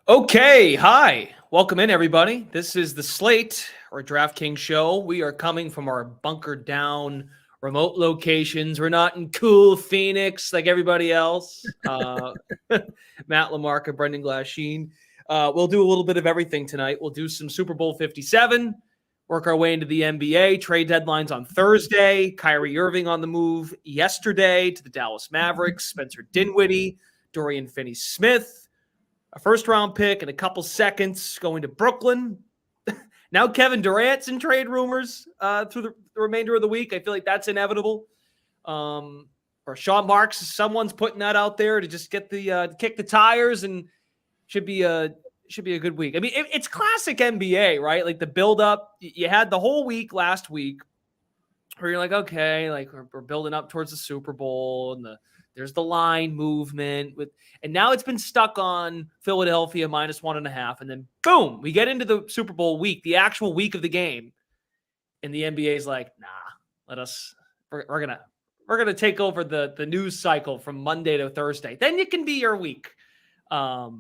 Okay, hi. Welcome in, everybody. This is the Slate or DraftKings show. We are coming from our bunkered down remote locations. We're not in cool Phoenix like everybody else. Matt Lamarca, Brendan GLASHEEN. We'll do a little bit of everything tonight. We'll do some Super Bowl 57, work our way into the NBA. Trade deadlines on Thursday. Kyrie Irving on the move yesterday to the Dallas Mavericks. Spencer Dinwiddie, Dorian Finney-Smith. A first-round pick and a couple seconds going to Brooklyn. Now Kevin Durant's in trade rumors through the remainder of the week. I feel like that's inevitable. Or Sean Marks, someone's putting that out there to just get the kick the tires, and should be a good week. I mean, it's classic NBA, right? Like the build-up. You had the whole week last week where you're like, okay, like we're building up towards the Super Bowl, and there's the line movement and now it's been stuck on Philadelphia -1.5. And then boom, we get into the Super Bowl week, the actual week of the game. And the NBA is like, nah, we're going to take over the news cycle from Monday to Thursday. Then it can be your week. So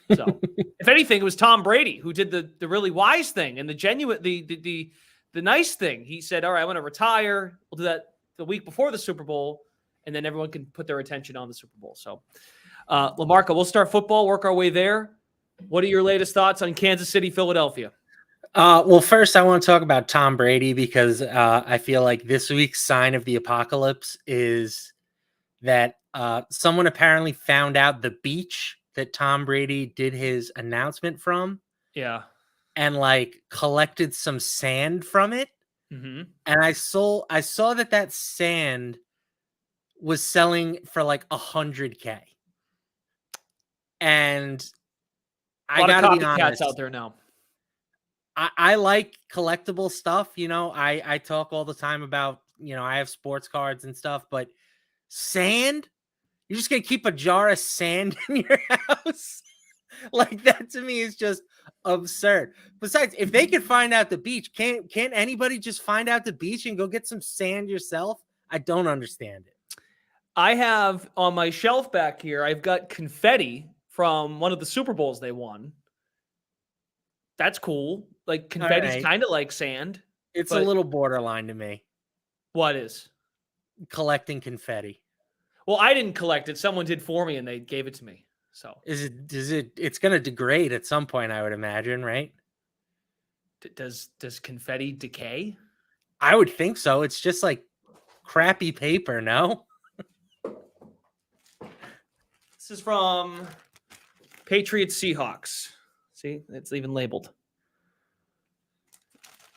if anything, it was Tom Brady who did the really wise thing and the genuine, the nice thing. He said, all right, I want to retire. We'll do that the week before the Super Bowl. And then everyone can put their attention on the Super Bowl. So, Lamarca, we'll start football, work our way there. What are your latest thoughts on Kansas City, Philadelphia? Well, first I want to talk about Tom Brady because I feel like this week's sign of the apocalypse is that someone apparently found out the beach that Tom Brady did his announcement from. Yeah. And like collected some sand from it. Mm-hmm. And I saw that sand was selling for like $100K. And I gotta be honest, out there now. I like collectible stuff. You know, I talk all the time about, I have sports cards and stuff, but sand, you're just gonna keep a jar of sand in your house? Like that to me is just absurd. Besides, if they could find out the beach, can't anybody just find out the beach and go get some sand yourself? I don't understand it. I have on my shelf back here, I've got confetti from one of the Super Bowls they won. That's cool. Like confetti's kind of like sand. It's a little borderline to me. What is? Collecting confetti. Well, I didn't collect it. Someone did for me and they gave it to me. So it's going to degrade at some point, I would imagine, right? Does confetti decay? I would think so. It's just like crappy paper, no? This is from Patriots Seahawks. See, it's even labeled.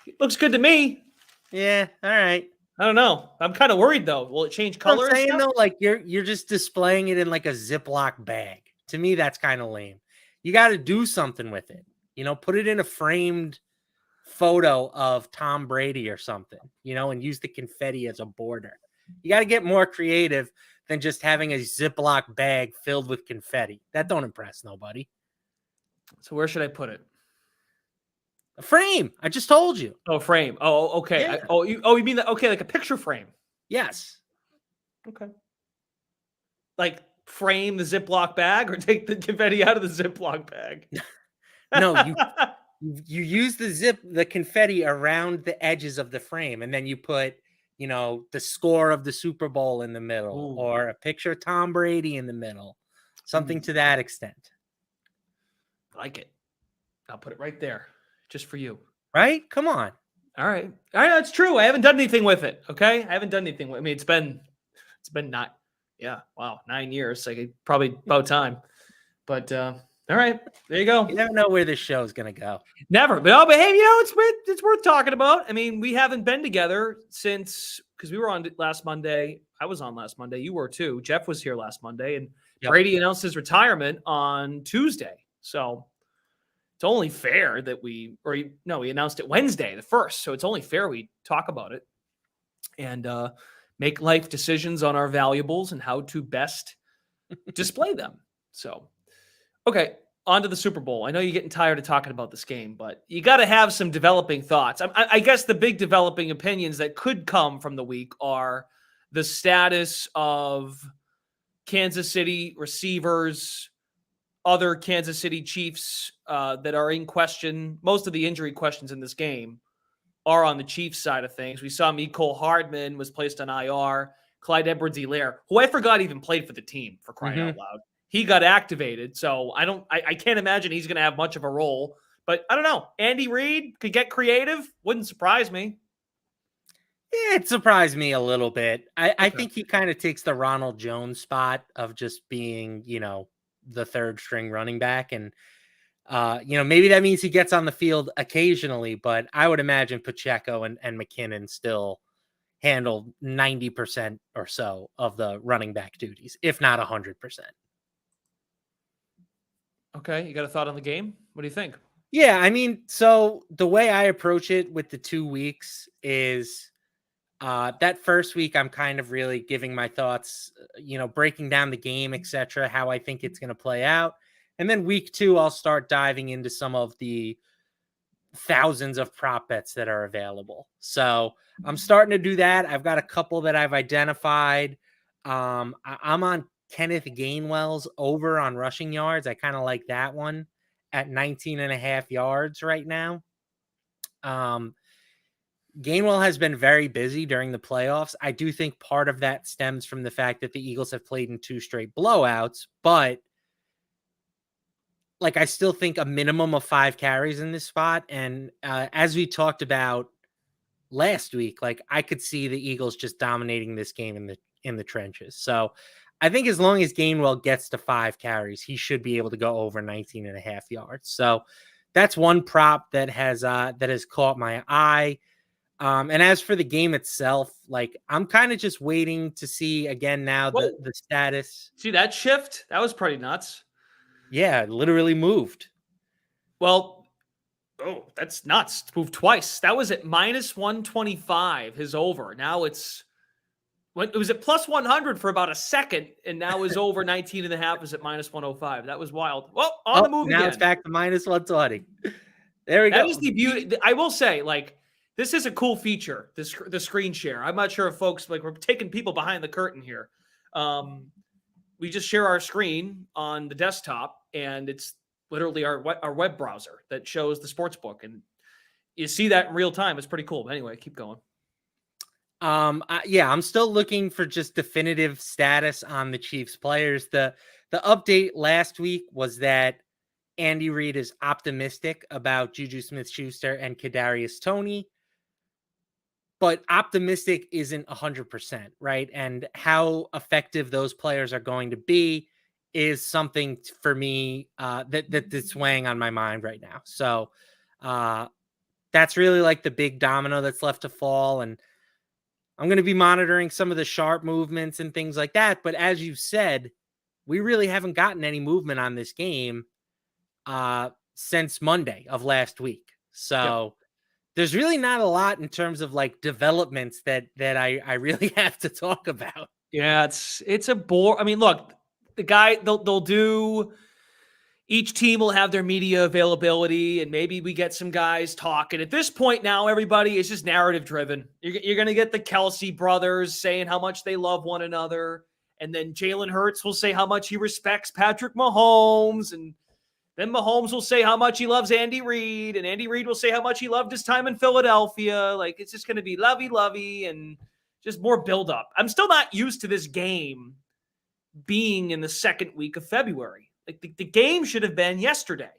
It looks good to me. Yeah, all right. I don't know. I'm kind of worried though. Will it change color? I'm saying though, like you're just displaying it in like a Ziploc bag. To me, that's kind of lame. You got to do something with it. Put it in a framed photo of Tom Brady or something, and use the confetti as a border. You got to get more creative than just having a Ziploc bag filled with confetti. That don't impress nobody. So where should I put it? A frame. I just told you. Oh, frame. Oh, okay. Yeah. You mean that? Okay, like a picture frame. Yes. Okay. Like frame the Ziploc bag or take the confetti out of the Ziploc bag? No, you use the confetti around the edges of the frame, and then you put, the score of the Super Bowl in the middle. Ooh. Or a picture of Tom Brady in the middle. Something to that extent. I like it. I'll put it right there just for you. Right? Come on. All right. That's true. I haven't done anything with it. Okay. I haven't done anything with it. I mean, it's been not, 9 years. Like probably about time, but, all right, there you go. You never know where this show is going to go. Never. But hey, it's worth talking about. I mean, we haven't been together because we were on last Monday. I was on last Monday. You were too. Jeff was here last Monday, and Brady announced his retirement on Tuesday. So it's only fair that he announced it Wednesday, the 1st. So it's only fair we talk about it and make life decisions on our valuables and how to best display them. So, okay, on to the Super Bowl. I know you're getting tired of talking about this game, but you got to have some developing thoughts. I guess the big developing opinions that could come from the week are the status of Kansas City receivers other Kansas City Chiefs that are in question. Most of the injury questions in this game are on the Chiefs side of things. We saw Mecole Hardman was placed on IR. Clyde Edwards-Helaire, who I forgot even played for the team, for crying out loud. He got activated, so I can't imagine he's going to have much of a role. But I don't know. Andy Reid could get creative. Wouldn't surprise me. It surprised me a little bit. I think he kind of takes the Ronald Jones spot of just being, the third string running back. And, maybe that means he gets on the field occasionally, but I would imagine Pacheco and McKinnon still handle 90% or so of the running back duties, if not 100%. Okay. You got a thought on the game? What do you think? Yeah. I mean, so the way I approach it with the 2 weeks is that first week, I'm kind of really giving my thoughts, breaking down the game, etc., how I think it's going to play out. And then week 2, I'll start diving into some of the thousands of prop bets that are available. So I'm starting to do that. I've got a couple that I've identified. I'm on Kenneth Gainwell's over on rushing yards. I kind of like that one at 19.5 yards right now. Gainwell has been very busy during the playoffs. I do think part of that stems from the fact that the Eagles have played in 2 straight blowouts, but I still think a minimum of 5 carries in this spot. And as we talked about last week, I could see the Eagles just dominating this game in the trenches. So I think as long as Gainwell gets to 5 carries, he should be able to go over 19.5 yards. So that's one prop that has caught my eye. And as for the game itself, I'm kind of just waiting to see again now the status. See that shift? That was pretty nuts. Yeah, it literally moved. Well, that's nuts. It's moved twice. That was at -125, his over. Now it was at +100 for about a second, and now his over 19.5 is at -105. That was wild. Well, on the move now again. It's back to -120. There we go. That is the beauty. I will say, this is a cool feature, the screen share. I'm not sure if folks, we're taking people behind the curtain here. We just share our screen on the desktop, and it's literally our web browser that shows the sports book, and you see that in real time. It's pretty cool. But anyway, keep going. I'm still looking for just definitive status on the Chiefs players. The update last week was that Andy Reid is optimistic about Juju Smith-Schuster and Kadarius Toney, but optimistic isn't 100%, right? And how effective those players are going to be is something for me that's weighing on my mind right now. So that's really the big domino that's left to fall. And I'm going to be monitoring some of the sharp movements and things like that. But as you said, we really haven't gotten any movement on this game since Monday of last week. So there's really not a lot in terms of developments that I really have to talk about. Yeah, it's a bore. I mean, look, the guy they'll do. Each team will have their media availability, and maybe we get some guys talking. At this point now, everybody is just narrative driven. You're going to get the Kelsey brothers saying how much they love one another, and then Jalen Hurts will say how much he respects Patrick Mahomes, and then Mahomes will say how much he loves Andy Reid, and Andy Reid will say how much he loved his time in Philadelphia. It's just going to be lovey-lovey and just more buildup. I'm still not used to this game being in the second week of February. The game should have been yesterday.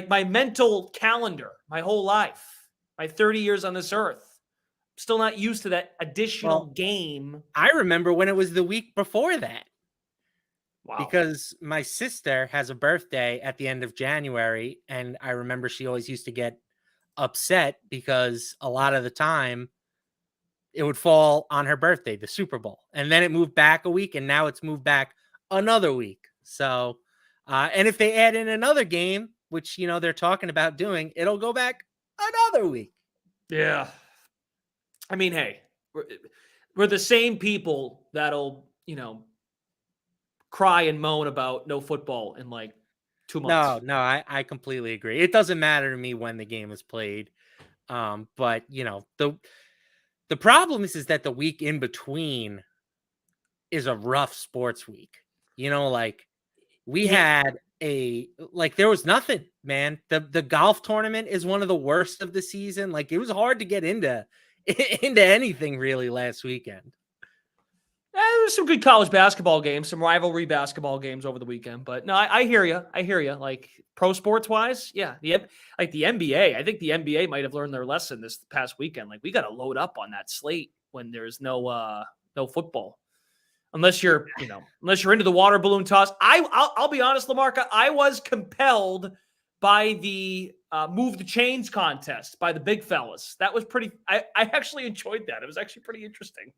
My mental calendar, my whole life, my 30 years on this earth. I'm still not used to that additional game. I remember when it was the week before that. Wow. Because my sister has a birthday at the end of January, and I remember she always used to get upset because a lot of the time it would fall on her birthday, the Super Bowl. And then it moved back a week, and now it's moved back another week. So, and if they add in another game, which, they're talking about doing, it'll go back another week. Yeah. I mean, hey, we're the same people that'll, cry and moan about no football in 2 months. No, I completely agree. It doesn't matter to me when the game is played. But the problem is that the week in between is a rough sports week. We had there was nothing, man. The golf tournament is one of the worst of the season. Like, it was hard to get into anything really last weekend. There was some good college basketball games, some rivalry basketball games over the weekend. But no, I hear you. I hear you. Like, pro sports wise, yeah. The NBA, I think the NBA might have learned their lesson this past weekend. Like, we got to load up on that slate when there's no football. Unless you're into the water balloon toss. I'll be honest, LaMarca, I was compelled by the move the chains contest by the big fellas. That was pretty. I actually enjoyed that. It was actually pretty interesting.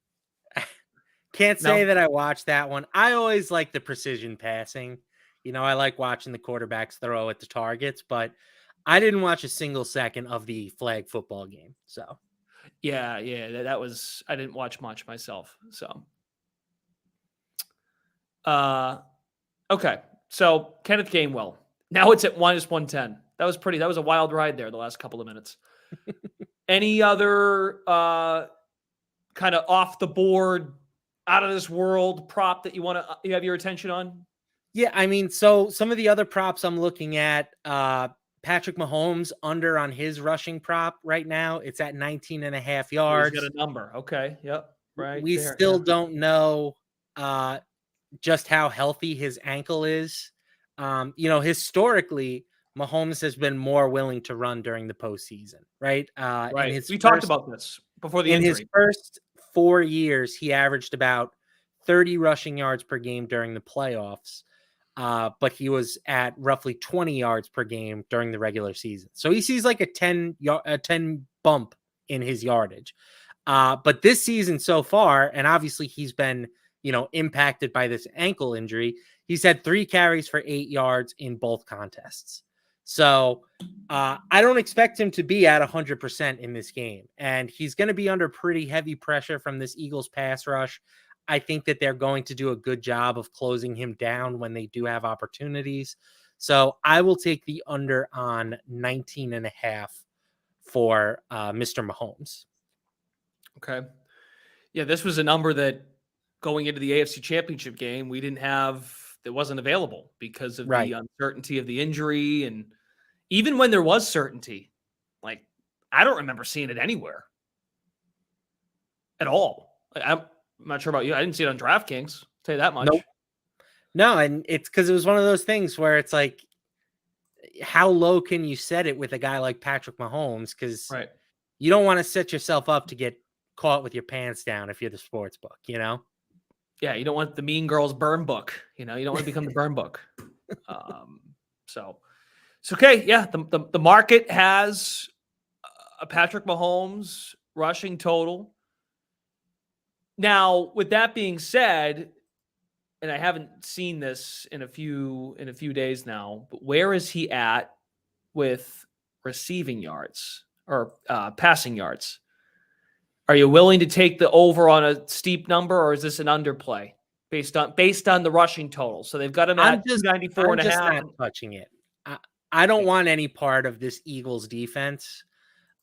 Can't say that I watched that one. I always like the precision passing. I like watching the quarterbacks throw at the targets, but I didn't watch a single second of the flag football game. So, yeah, that was. I didn't watch much myself. So, okay. So Kenneth Gainwell. Now it's at -110. That was a wild ride there the last couple of minutes. Any other kind of off the board, out of this world prop that you have your attention on? Yeah, I mean, so some of the other props I'm looking at, Patrick Mahomes under on his rushing prop right now. It's at 19.5 yards. He's got a number. Okay. Yep. Right. We still don't know just how healthy his ankle is. Historically, Mahomes has been more willing to run during the postseason, right? Right. We talked about this before the injury. In his first 4 years, he averaged about 30 rushing yards per game during the playoffs, but he was at roughly 20 yards per game during the regular season. So he sees like a 10 bump in his yardage. But this season so far, and obviously he's been, impacted by this ankle injury, he's had 3 carries for 8 yards in both contests. So I don't expect him to be at 100% in this game. And he's going to be under pretty heavy pressure from this Eagles pass rush. I think that they're going to do a good job of closing him down when they do have opportunities. So I will take the under on 19.5 for Mr. Mahomes. Okay. Yeah, this was a number that going into the AFC Championship game, we didn't have, that wasn't available because of the uncertainty of the injury. And even when there was certainty, like, I don't remember seeing it anywhere at all. I'm not sure about you. I didn't see it on DraftKings. I'll tell you that much. Nope. No, and it's because it was one of those things where it's like, how low can you set it with a guy like Patrick Mahomes? Because you don't want to set yourself up to get caught with your pants down if you're the sports book, Yeah, you don't want the Mean Girls burn book. You don't want to become the burn book. So it's okay. Yeah, the market has a Patrick Mahomes rushing total. Now, with that being said, and I haven't seen this in a few days now, but where is he at with receiving yards or passing yards? Are you willing to take the over on a steep number, or is this an underplay based on the rushing total? So they've got him at 94.5. I'm just not touching it. I don't want any part of this Eagles defense.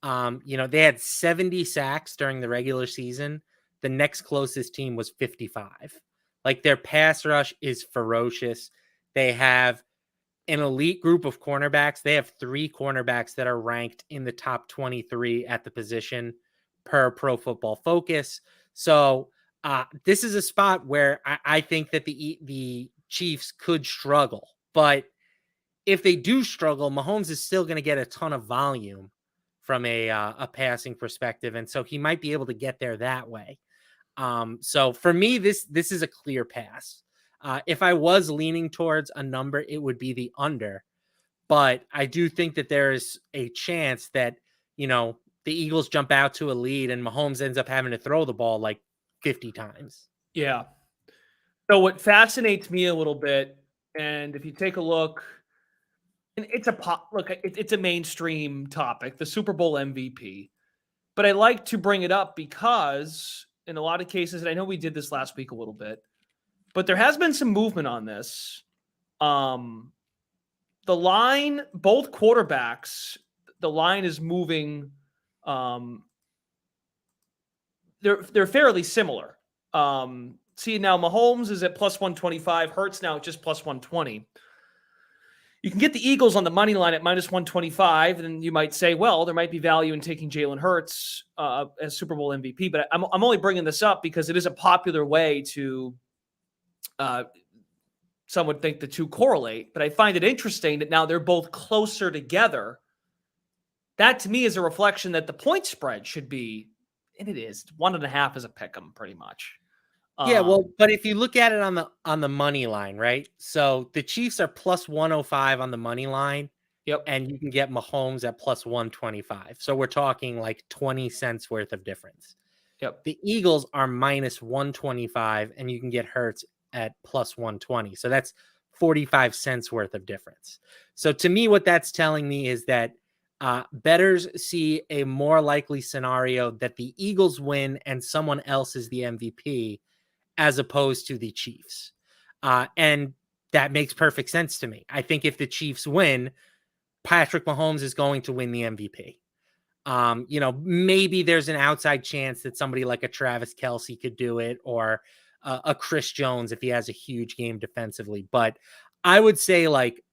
They had 70 sacks during the regular season. The next closest team was 55. Like, their pass rush is ferocious. They have an elite group of cornerbacks. They have 3 cornerbacks that are ranked in the top 23 at the position per Pro Football Focus. So this is a spot where I think that the Chiefs could struggle. But if they do struggle, Mahomes is still going to get a ton of volume from a passing perspective. And so he might be able to get there that way. So for me, this is a clear pass. If I was leaning towards a number, it would be the under. But I do think that there is a chance that, the Eagles jump out to a lead and Mahomes ends up having to throw the ball like 50 times. Yeah. So what fascinates me a little bit, and if you take a look, and it's a mainstream topic, the Super Bowl MVP, but I like to bring it up because in a lot of cases, and I know we did this last week a little bit, but there has been some movement on this. The line, both quarterbacks, the line is moving. They're fairly similar. See, now Mahomes is at plus 125, Hurts now at just plus 120. You can get the Eagles on the money line at -125, and you might say, well, there might be value in taking Jalen Hurts as Super Bowl MVP. But I'm only bringing this up because it is a popular way to some would think the two correlate. But I find it interesting that now they're both closer together. That to me is a reflection that the point spread should be, and it is 1.5 is a pick 'em pretty much. Yeah, well, but if you look at it on the money line, right? So the Chiefs are plus 105 on the money line. Yep. And you can get Mahomes at plus 125. So we're talking like 20 cents worth of difference. Yep. The Eagles are minus 125, and you can get Hurts at plus 120. So that's 45 cents worth of difference. So to me, what that's telling me is that bettors see a more likely scenario that the Eagles win and someone else is the MVP, as opposed to the Chiefs. And that makes perfect sense to me. I think if the Chiefs win, Patrick Mahomes is going to win the MVP. Maybe there's an outside chance that somebody like a Travis Kelce could do it, or a Chris Jones if he has a huge game defensively. But I would say like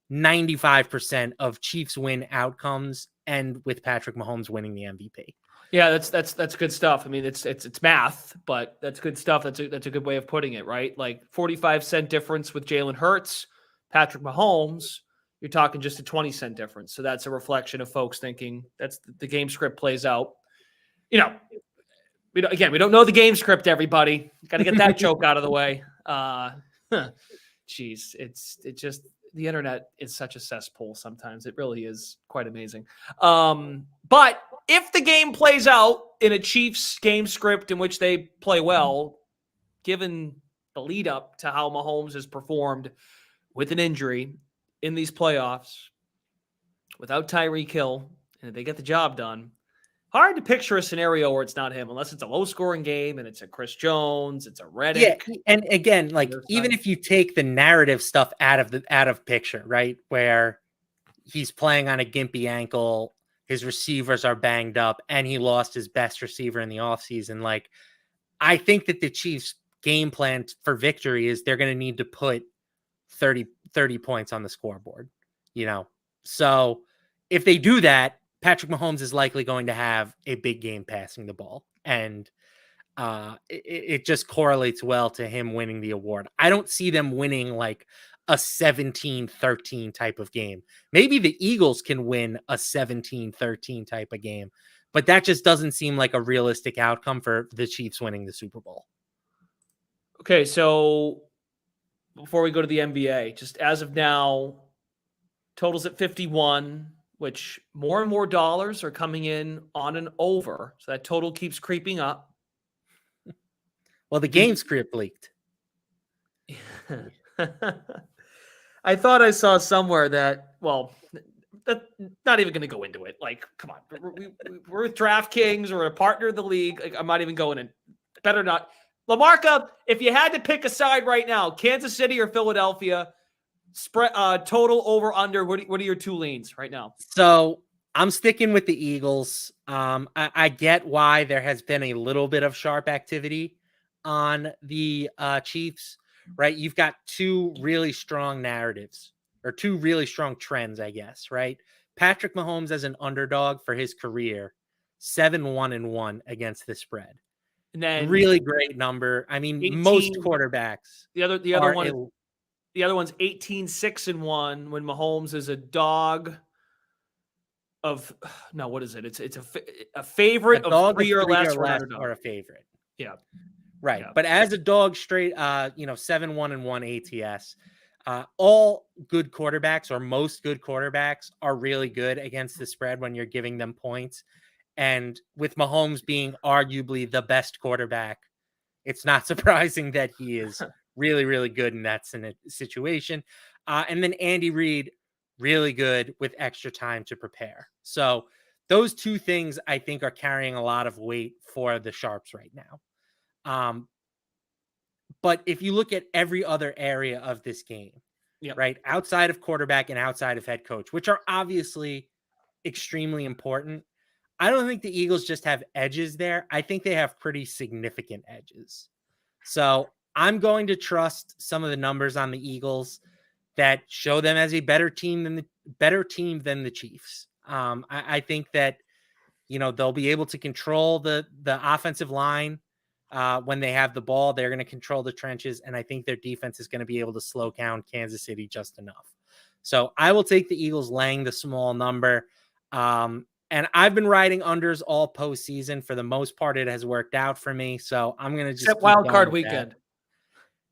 95% of Chiefs win outcomes end with Patrick Mahomes winning the MVP. Yeah, that's good stuff. I mean, it's math, but that's good stuff. That's a good way of putting it, right? Like 45-cent difference with Jalen Hurts, Patrick Mahomes, you're talking just a 20-cent difference. So that's a reflection of folks thinking that's the game script plays out. We don't know the game script, everybody. Got to get that joke out of the way. Jeez, it's just the internet is such a cesspool sometimes. It really is quite amazing. But if the game plays out in a Chiefs game script in which they play well, given the lead up to how Mahomes has performed with an injury in these playoffs, without Tyreek Hill, and they get the job done, hard to picture a scenario where it's not him, unless it's a low-scoring game and it's a Chris Jones, it's a Reddick. Yeah, and again, like even if you take the narrative stuff out of picture, right, where he's playing on a gimpy ankle, his receivers are banged up, and he lost his best receiver in the offseason. Like, I think that the Chiefs' game plan for victory is they're going to need to put 30 points on the scoreboard, So if they do that, Patrick Mahomes is likely going to have a big game passing the ball. And it just correlates well to him winning the award. I don't see them winning like a 17-13 type of game. Maybe the Eagles can win a 17-13 type of game, but that just doesn't seem like a realistic outcome for the Chiefs winning the Super Bowl. Okay, so before we go to the NBA, just as of now, totals at 51, which more and more dollars are coming in on an over. So that total keeps creeping up. Well, the game script leaked. I thought I saw somewhere that, not even going to go into it. Like, come on. We're with DraftKings. We're a partner of the league. Like, I'm not even going in. Better not. LaMarca, if you had to pick a side right now, Kansas City or Philadelphia, spread total over under, what are your two leans right now? So I'm sticking with the Eagles. I get why there has been a little bit of sharp activity on the Chiefs, right? You've got two really strong narratives, or two really strong trends, I guess, right? Patrick Mahomes as an underdog for his career, 7-1-1 against the spread. And then really great number. I mean, 18, most quarterbacks. The other one's 18-6-1 when Mahomes is a dog of what is it? It's a favorite of 3 or less or a favorite. Yeah. Right. Yeah. But as a dog straight 7-1-1 ATS, all good quarterbacks, or most good quarterbacks, are really good against the spread when you're giving them points. And with Mahomes being arguably the best quarterback, it's not surprising that he is really, really good in that situation. And then Andy Reid, really good with extra time to prepare. So those two things, I think, are carrying a lot of weight for the Sharps right now. But if you look at every other area of this game, right, outside of quarterback and outside of head coach, which are obviously extremely important, I don't think the Eagles just have edges there. I think they have pretty significant edges. So I'm going to trust some of the numbers on the Eagles that show them as a better team than the Chiefs. I think that, they'll be able to control the offensive line when they have the ball. They're going to control the trenches, and I think their defense is going to be able to slow down Kansas City just enough. So I will take the Eagles laying the small number. And I've been riding unders all postseason. For the most part, it has worked out for me. So I'm going to just except wild card weekend.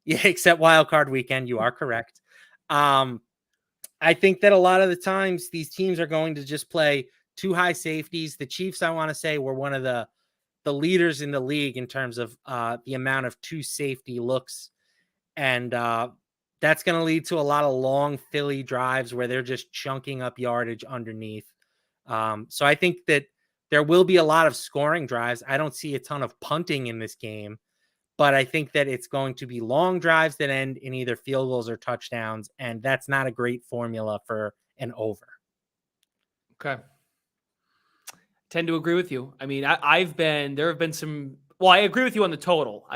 Yeah, except wild card weekend. You are correct. I think that a lot of the times these teams are going to just play two high safeties. The Chiefs, I want to say, were one of the leaders in the league in terms of the amount of two safety looks. And that's going to lead to a lot of long Philly drives where they're just chunking up yardage underneath. So I think that there will be a lot of scoring drives. I don't see a ton of punting in this game, but I think that it's going to be long drives that end in either field goals or touchdowns. And that's not a great formula for an over. Okay. Tend to agree with you. I mean, there have been some, well, I agree with you on the total.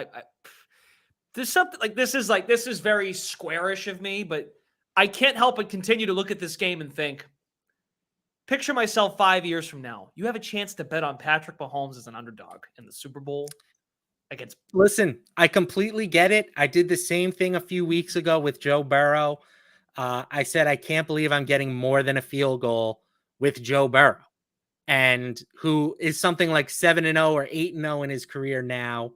There's something this is very squarish of me, but I can't help but continue to look at this game and think, picture myself 5 years from now. You have a chance to bet on Patrick Mahomes as an underdog in the Super Bowl against. Listen, I completely get it. I did the same thing a few weeks ago with Joe Burrow. I said, I can't believe I'm getting more than a field goal with Joe Burrow, and who is something like 7-0 or 8-0 in his career now,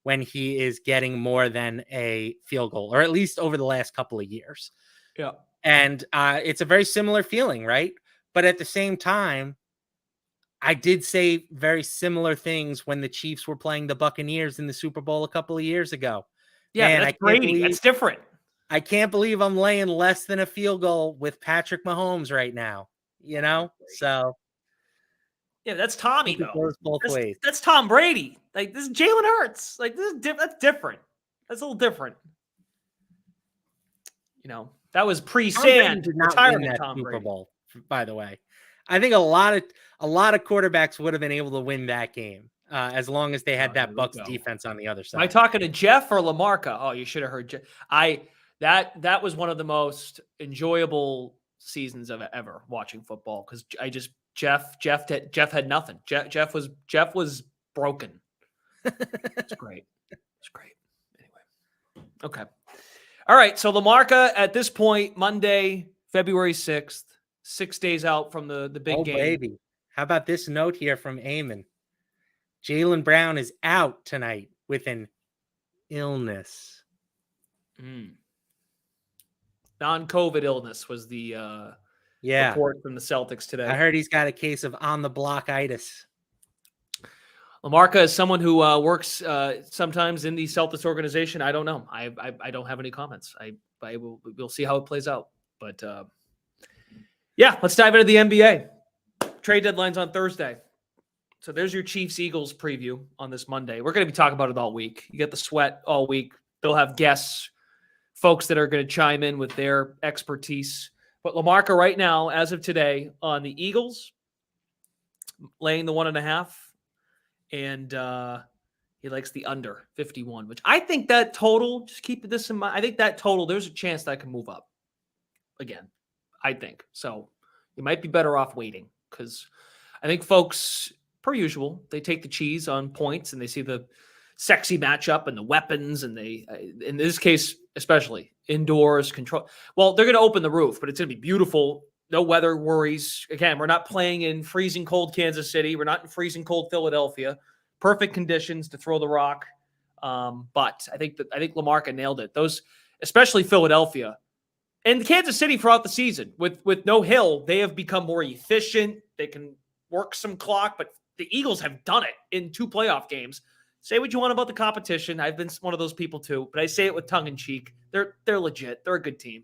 when he is getting more than a field goal, or at least over the last couple of years. Yeah. And it's a very similar feeling, right? But at the same time, I did say very similar things when the Chiefs were playing the Buccaneers in the Super Bowl a couple of years ago. Yeah, man, that's Brady. That's different. I can't believe I'm laying less than a field goal with Patrick Mahomes right now, So yeah, that's Tommy though. Both ways. That's Tom Brady. Like, this is Jalen Hurts. Like, that's different. That's a little different. That was pre-Sand retirement Tom Brady. Super Bowl, by the way. I think a lot of quarterbacks would have been able to win that game as long as they had that Bucs defense on the other side. Am I talking to Jeff or Lamarca? Oh, you should have heard Jeff. That was one of the most enjoyable seasons of ever watching football, because Jeff had nothing. Jeff was broken. It's great. It's great. Anyway. Okay. All right. So Lamarca at this point, Monday, February 6th, 6 days out from the big game. Baby. How about this note here from Eamon? Jaylen Brown is out tonight with an illness. Non-COVID illness was the report from the Celtics today. I heard he's got a case of on-the-blockitis. Lamarca is someone who works sometimes in the Celtics organization. I don't know. I don't have any comments. We'll see how it plays out. But yeah, let's dive into the NBA. Trade deadline's on Thursday. So there's your Chiefs-Eagles preview on this Monday. We're going to be talking about it all week. You get the sweat all week. They'll have guests, folks that are going to chime in with their expertise. But Lamarca right now, as of today, on the Eagles, laying the 1.5. And he likes the under 51, which I think that total, just keep this in mind, I think that total, there's a chance that can move up again, I think. So you might be better off waiting, because I think folks, per usual, they take the cheese on points and they see the sexy matchup and the weapons, and they, in this case, especially indoors control. Well, they're going to open the roof, but it's going to be beautiful. No weather worries. Again, we're not playing in freezing cold Kansas City. We're not in freezing cold Philadelphia. Perfect conditions to throw the rock. But I think Lamarca nailed it. Those, especially Philadelphia and Kansas City throughout the season with no Hill, they have become more efficient. They can work some clock, but the Eagles have done it in 2 playoff games. Say what you want about the competition. I've been one of those people too, but I say it with tongue in cheek. They're legit. They're a good team.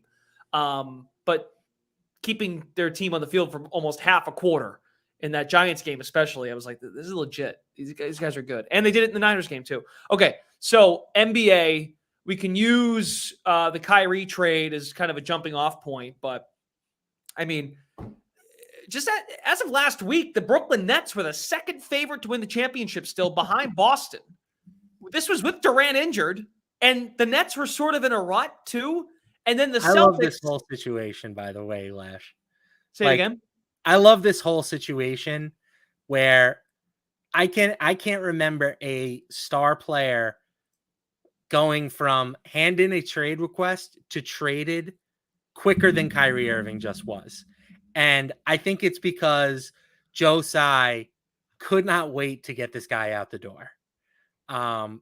But keeping their team on the field for almost half a quarter in that Giants game, especially, I was like, this is legit. These guys are good. And they did it in the Niners game too. Okay, so NBA, we can use the Kyrie trade as kind of a jumping off point. But, I mean, just as of last week, the Brooklyn Nets were the second favorite to win the championship, still behind Boston. This was with Durant injured, and the Nets were sort of in a rut too. And then the I love this Celtics. whole situation, by the way, Lash. Say it Like, again. I love this whole situation where I can't remember a star player going from hand in a trade request to traded quicker than Kyrie Irving just was. And I think it's because Joe Tsai could not wait to get this guy out the door. But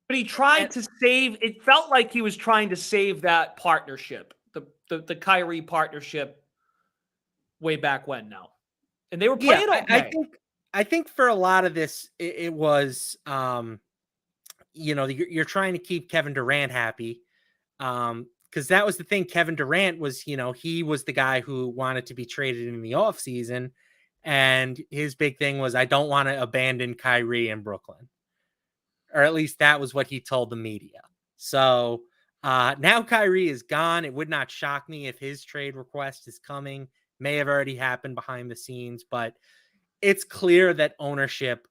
he tried And to save. It felt like he was trying to save that partnership, the Kyrie partnership, way back when. Now, and they were yeah, playing okay. I think for a lot of this, it was you're trying to keep Kevin Durant happy. Because that was the thing. Kevin Durant was, he was the guy who wanted to be traded in the offseason. And his big thing was, I don't want to abandon Kyrie in Brooklyn. Or at least that was what he told the media. So now Kyrie is gone. It would not shock me if his trade request is coming. May have already happened behind the scenes, but it's clear that ownership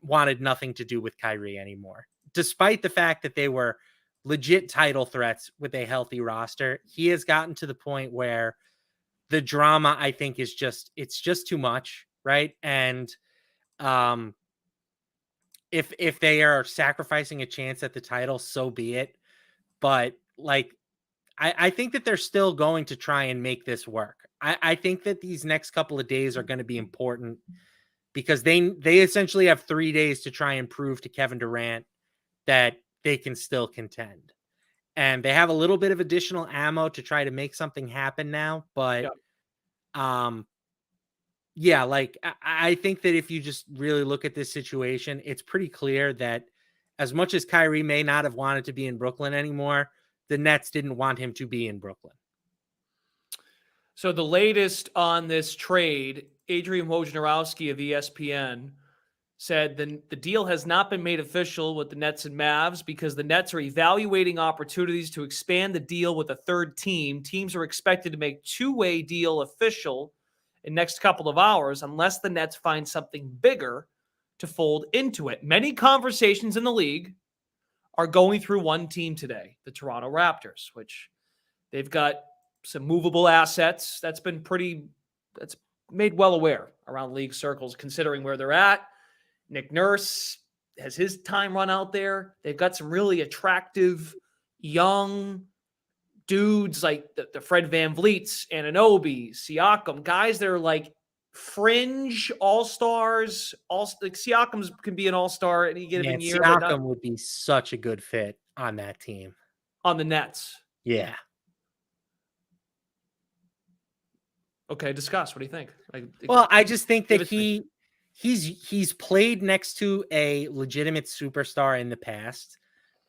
wanted nothing to do with Kyrie anymore. Despite the fact that they were legit title threats with a healthy roster, he has gotten to the point where the drama, I think, it's just too much, right? And if they are sacrificing a chance at the title, so be it. But like, I think that they're still going to try and make this work. I think that these next couple of days are going to be important because they essentially have 3 days to try and prove to Kevin Durant that they can still contend. And they have a little bit of additional ammo to try to make something happen now. But yeah, like I think that if you just really look at this situation, it's pretty clear that as much as Kyrie may not have wanted to be in Brooklyn anymore, the Nets didn't want him to be in Brooklyn. So the latest on this trade, Adrian Wojnarowski of ESPN said the deal has not been made official with the Nets and Mavs because the Nets are evaluating opportunities to expand the deal with a third team. Teams are expected to make two-way deal official in next couple of hours unless the Nets find something bigger to fold into it. Many conversations in the league are going through one team today, the Toronto Raptors, which they've got some movable assets. That's made well aware around league circles, considering where they're at. Nick Nurse has his time run out there. They've got some really attractive young dudes like the Fred VanVleets, Anunoby, Siakam, guys that are like fringe all-stars. Like Siakam can be an all-star any given year, but not Siakam would be such a good fit on that team. on the Nets. Yeah. Okay, discuss. What do you think? Well, I just think that he's played next to a legitimate superstar in the past.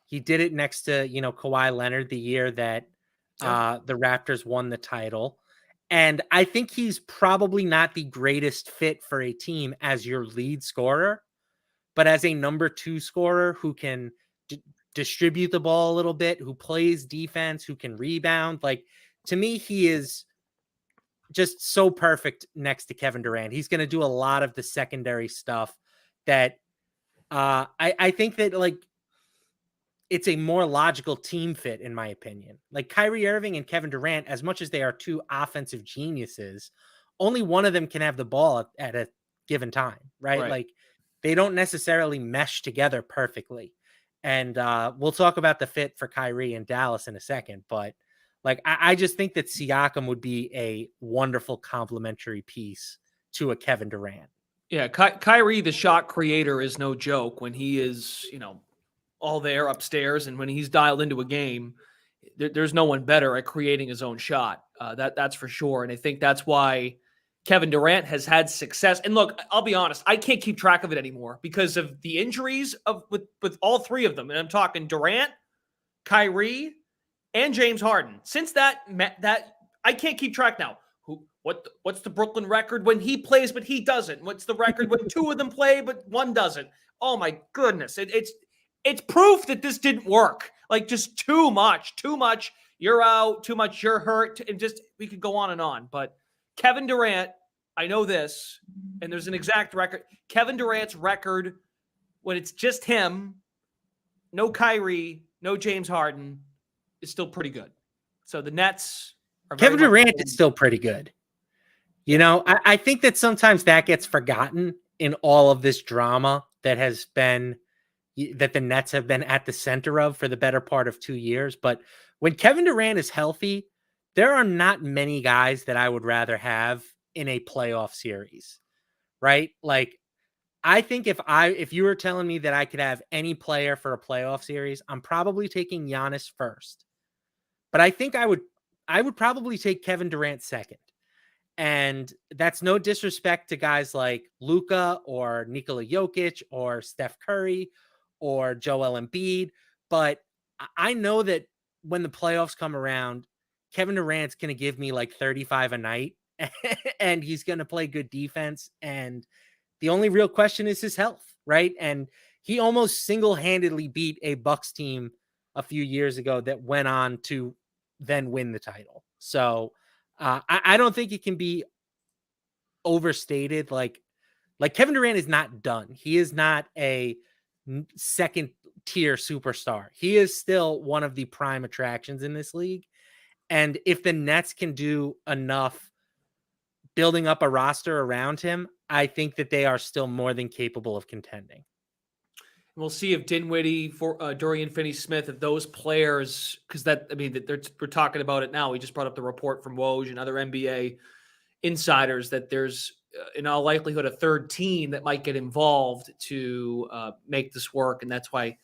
He did it next to, Kawhi Leonard the year that the Raptors won the title. And I think he's probably not the greatest fit for a team as your lead scorer, but as a number 2 scorer who can distribute the ball a little bit, who plays defense, who can rebound. Like, to me, he is just so perfect next to Kevin Durant. He's going to do a lot of the secondary stuff that I think that, like, it's a more logical team fit, in my opinion. Like, Kyrie Irving and Kevin Durant, as much as they are two offensive geniuses, only one of them can have the ball at a given time, right? Like, they don't necessarily mesh together perfectly. And we'll talk about the fit for Kyrie in Dallas in a second, but like, I just think that Siakam would be a wonderful complementary piece to a Kevin Durant. Yeah, Kyrie, the shot creator, is no joke when he is, all there upstairs, and when he's dialed into a game, there's no one better at creating his own shot. That's for sure. And I think that's why Kevin Durant has had success. And look, I'll be honest, I can't keep track of it anymore because of the injuries with all three of them. And I'm talking Durant, Kyrie, and James Harden. Since that I can't keep track now. What's the Brooklyn record when he plays but he doesn't? What's the record when two of them play but one doesn't? Oh my goodness. It's proof that this didn't work. Like, just too much. You're out, too much, you're hurt. And just, we could go on and on. But Kevin Durant, I know this, and there's an exact record. Kevin Durant's record, when it's just him, no Kyrie, no James Harden, is still pretty good. So the Nets are Kevin Durant is still pretty good. You know, I think that sometimes that gets forgotten in all of this drama that has been that the Nets have been at the center of for the better part of 2 years. But when Kevin Durant is healthy, there are not many guys that I would rather have in a playoff series, right? Like, I think if you were telling me that I could have any player for a playoff series, I'm probably taking Giannis first. But I think I would probably take Kevin Durant second. And that's no disrespect to guys like Luka or Nikola Jokic or Steph Curry or Joel Embiid. But I know that when the playoffs come around, Kevin Durant's going to give me like 35 a night and he's going to play good defense. And the only real question is his health, right? And he almost single-handedly beat a Bucks team a few years ago that went on to then win the title. So I don't think it can be overstated. Like Kevin Durant is not done. He is not a second tier superstar. He is still one of the prime attractions in this league. And if the Nets can do enough building up a roster around him, I think that they are still more than capable of contending. We'll see if Dinwiddie, for Dorian Finney-Smith, if those players, because we're talking about it now. We just brought up the report from Woj and other NBA insiders that there's in all likelihood a third team that might get involved to make this work, and that's why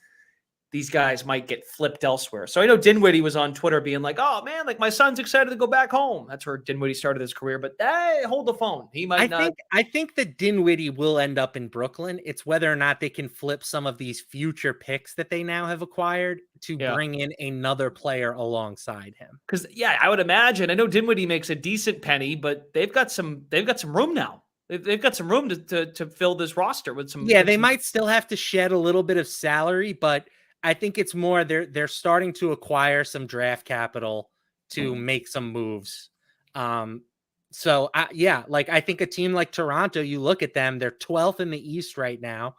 these guys might get flipped elsewhere. So I know Dinwiddie was on Twitter being like, "Oh man, like my son's excited to go back home." That's where Dinwiddie started his career. But hey, hold the phone. He might not. I think that Dinwiddie will end up in Brooklyn. It's whether or not they can flip some of these future picks that they now have acquired to bring in another player alongside him. Because I would imagine. I know Dinwiddie makes a decent penny, but they've got some room now. They've got some room to fill this roster with some. Yeah, they might still have to shed a little bit of salary, but I think it's more they're starting to acquire some draft capital to make some moves. So I think a team like Toronto, you look at them, they're 12th in the East right now.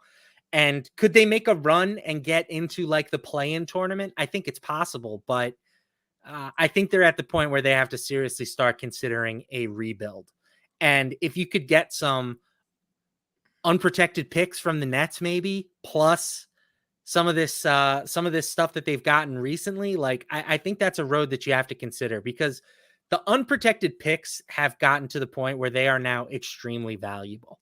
And could they make a run and get into like the play-in tournament? I think it's possible, but I think they're at the point where they have to seriously start considering a rebuild. And if you could get some unprotected picks from the Nets, maybe plus some of this stuff that they've gotten recently, like I think that's a road that you have to consider, because the unprotected picks have gotten to the point where they are now extremely valuable,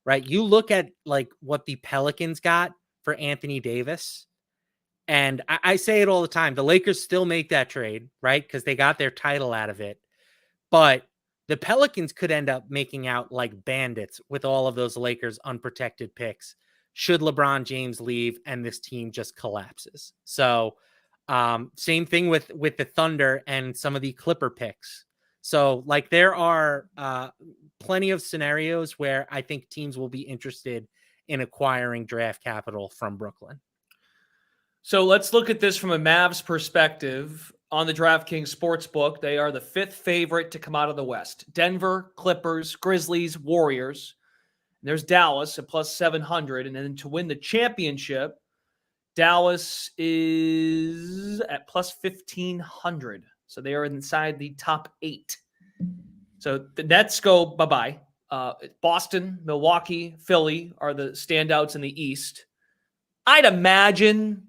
right? You look at like what the Pelicans got for Anthony Davis, and I say it all the time. The Lakers still make that trade, right? Because they got their title out of it, but the Pelicans could end up making out like bandits with all of those Lakers unprotected picks should LeBron James leave and this team just collapses. So same thing with the Thunder and some of the Clipper picks. So like there are plenty of scenarios where I think teams will be interested in acquiring draft capital from Brooklyn. So let's look at this from a Mavs perspective. On the DraftKings Sportsbook, they are the 5th favorite to come out of the West. Denver, Clippers, Grizzlies, Warriors. There's Dallas at plus 700. And then to win the championship, Dallas is at plus 1,500. So they are inside the top 8. So the Nets go bye-bye. Boston, Milwaukee, Philly are the standouts in the East. I'd imagine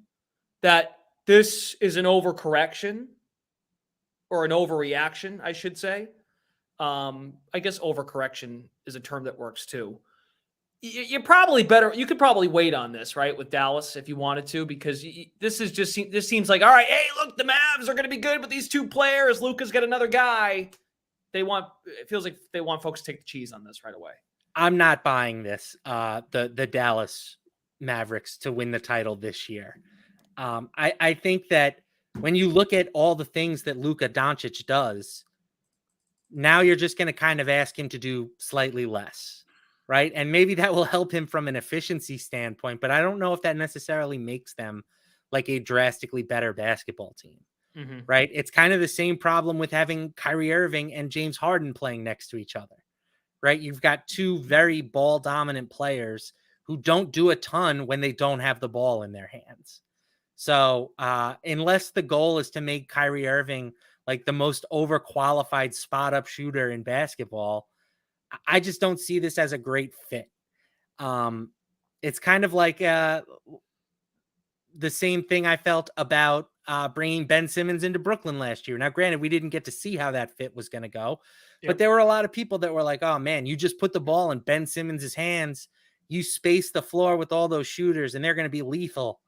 that this is an overcorrection or an overreaction, I should say. I guess overcorrection is a term that works too. You're probably better. You could probably wait on this, right, with Dallas if you wanted to, because this seems like, all right, hey, look, the Mavs are going to be good with these 2 players. Luka's got another guy. It feels like they want folks to take the cheese on this right away. I'm not buying this. The Dallas Mavericks to win the title this year. I think that when you look at all the things that Luka Doncic does, now you're just going to kind of ask him to do slightly less, right? And maybe that will help him from an efficiency standpoint, but I don't know if that necessarily makes them like a drastically better basketball team, right? It's kind of the same problem with having Kyrie Irving and James Harden playing next to each other, right? You've got 2 very ball dominant players who don't do a ton when they don't have the ball in their hands. So unless the goal is to make Kyrie Irving like the most overqualified spot up shooter in basketball. I just don't see this as a great fit. It's kind of like the same thing I felt about bringing Ben Simmons into Brooklyn last year. Now, granted, we didn't get to see how that fit was going to go, but there were a lot of people that were like, oh man, you just put the ball in Ben Simmons's hands. You space the floor with all those shooters and they're going to be lethal.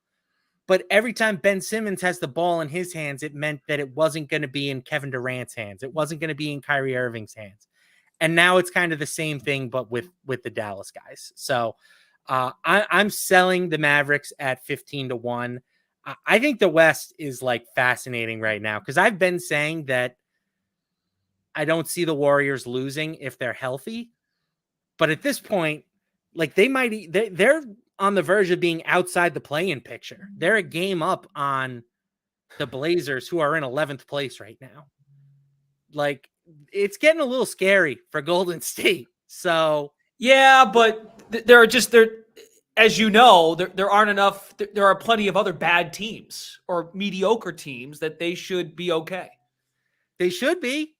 But every time Ben Simmons has the ball in his hands, it meant that it wasn't going to be in Kevin Durant's hands. It wasn't going to be in Kyrie Irving's hands. And now it's kind of the same thing, but with the Dallas guys. So I'm selling the Mavericks at 15-1. I think the West is like fascinating right now because I've been saying that I don't see the Warriors losing if they're healthy. But at this point, like they're on the verge of being outside the play-in picture. They're a game up on the Blazers, who are in 11th place right now. Like, it's getting a little scary for Golden State. So yeah, but as you know, there aren't enough. There are plenty of other bad teams or mediocre teams that they should be okay. They should be,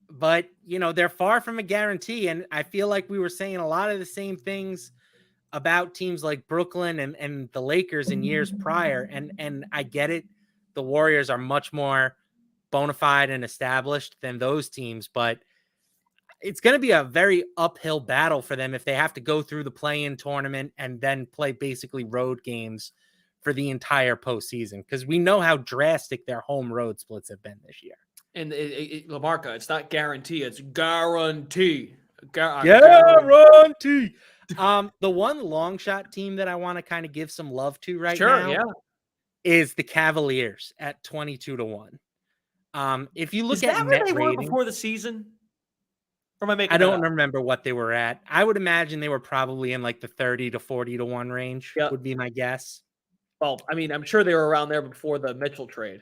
but they're far from a guarantee. And I feel like we were saying a lot of the same things about teams like Brooklyn and the Lakers in years prior. And I get it. The Warriors are much more bona fide and established than those teams, but it's going to be a very uphill battle for them if they have to go through the play-in tournament and then play basically road games for the entire postseason, because we know how drastic their home road splits have been this year. And Lamarca, it's not guarantee, it's guarantee. Guarantee. The one long shot team that I want to kind of give some love to right now is the Cavaliers at 22-1. If you look at net rating before the season, or am I making? I don't remember what they were at. I would imagine they were probably in like the 30 to 40-1 range. Would be my guess. Well, I mean, I'm sure they were around there before the Mitchell trade.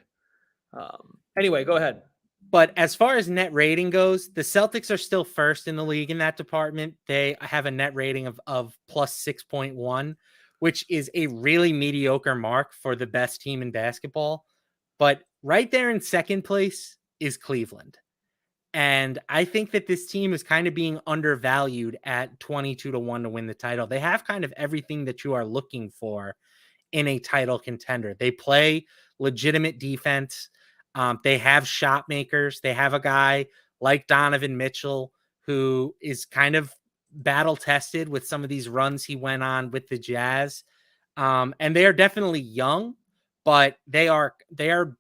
Anyway, go ahead. But as far as net rating goes, the Celtics are still first in the league in that department. They have a net rating of plus 6.1, which is a really mediocre mark for the best team in basketball. But right there in second place is Cleveland. And I think that this team is kind of being undervalued at 22-1 to win the title. They have kind of everything that you are looking for in a title contender. They play legitimate defense. They have shot makers. They have a guy like Donovan Mitchell who is kind of battle tested with some of these runs he went on with the Jazz. And they are definitely young, but they are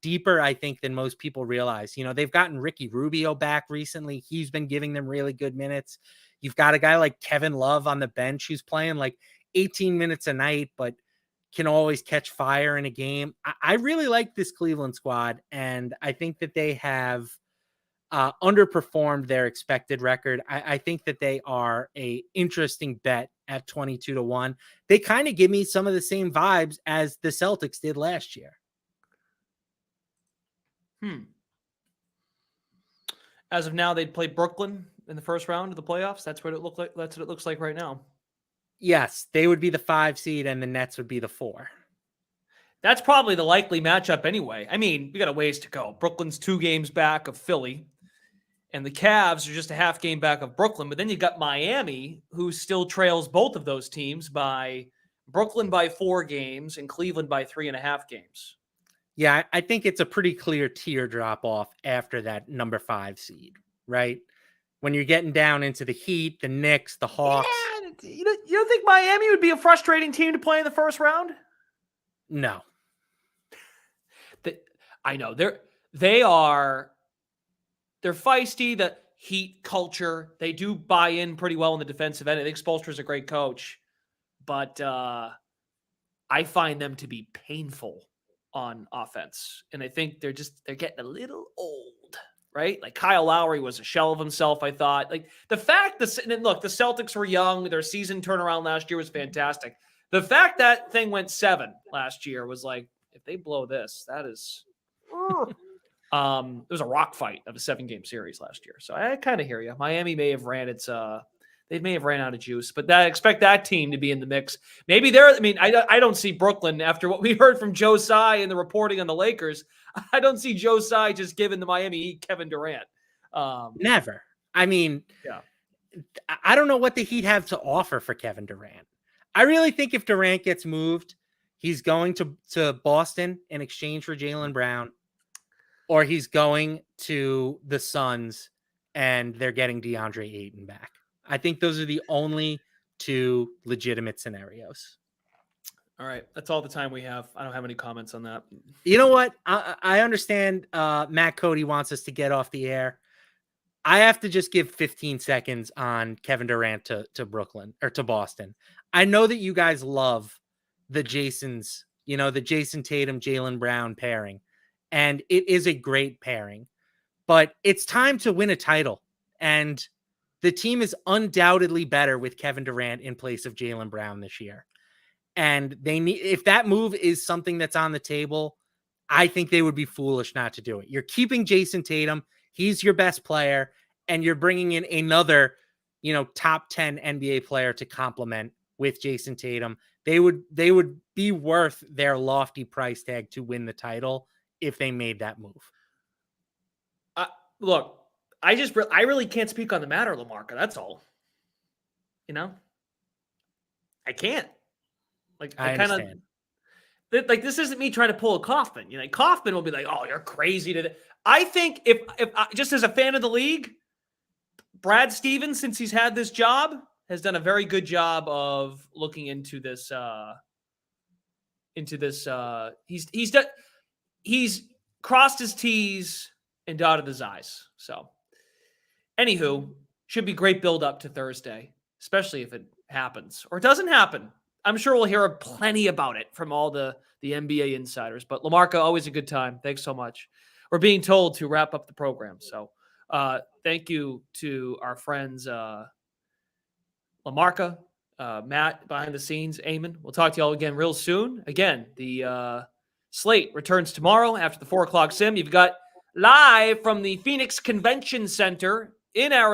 deeper, I think, than most people realize. They've gotten Ricky Rubio back recently. He's been giving them really good minutes. You've got a guy like Kevin Love on the bench who's playing like 18 minutes a night, but can always catch fire in a game. I really like this Cleveland squad, and I think that they have underperformed their expected record. I think that they are a interesting bet at 22-1. They kind of give me some of the same vibes as the Celtics did last year. As of now, they'd play Brooklyn in the first round of the playoffs. That's what it looked like. That's what it looks like right now. Yes, they would be the 5 seed and the Nets would be the 4. That's probably the likely matchup anyway. I mean, we got a ways to go. Brooklyn's 2 games back of Philly, and the Cavs are just a half game back of Brooklyn. But then you got Miami, who still trails both of those teams by Brooklyn by 4 games and Cleveland by 3.5 games. Yeah, I think it's a pretty clear teardrop off after that number 5 seed, right? When you're getting down into the Heat, the Knicks, the Hawks. Yeah, you don't think Miami would be a frustrating team to play in the first round? No. I know they're feisty. The Heat culture, they do buy in pretty well in the defensive end. I think Spoelstra's a great coach, but I find them to be painful on offense, and I think they're getting a little old. Right? Like Kyle Lowry was a shell of himself, I thought. Like the fact and look, the Celtics were young. Their season turnaround last year was fantastic. The fact that thing went 7 last year was like, if they blow this, that is it was a rock fight of a 7-game series last year. So I kind of hear you. Miami may have ran its they may have ran out of juice, but I expect that team to be in the mix. Maybe they're, I mean, I don't see Brooklyn after what we heard from Joe Tsai and the reporting on the Lakers. I don't see Joe Tsai just giving the Miami Heat Kevin Durant. Never. I mean, yeah. I don't know what the Heat have to offer for Kevin Durant. I really think if Durant gets moved, he's going to Boston in exchange for Jaylen Brown, or he's going to the Suns and they're getting DeAndre Ayton back. I think those are the only two legitimate scenarios. All right. That's all the time we have. I don't have any comments on that. You know what? I understand Matt Cody wants us to get off the air. I have to just give 15 seconds on Kevin Durant to Brooklyn or to Boston. I know that you guys love the Jasons, the Jason Tatum, Jaylen Brown pairing, and it is a great pairing, but it's time to win a title. And the team is undoubtedly better with Kevin Durant in place of Jaylen Brown this year. And they need, if that move is something that's on the table, I think they would be foolish not to do it. You're keeping Jason Tatum. He's your best player, and you're bringing in another, top 10 NBA player to complement with Jason Tatum. They would be worth their lofty price tag to win the title if they made that move. Look, I really can't speak on the matter, LaMarca. That's all. I can't. Like, I kind of like, this isn't me trying to pull a Kaufman. Kaufman will be like, "Oh, you're crazy to." I think if just as a fan of the league, Brad Stevens, since he's had this job, has done a very good job of looking into this. He's crossed his T's and dotted his I's. So, anywho, should be great build up to Thursday, especially if it happens or it doesn't happen. I'm sure we'll hear plenty about it from all the NBA insiders. But LaMarca, always a good time. Thanks so much. We're being told to wrap up the program. So thank you to our friends LaMarca, Matt behind the scenes, Eamon. We'll talk to you all again real soon. Again, the slate returns tomorrow after the 4 o'clock sim. You've got live from the Phoenix Convention Center in Arizona.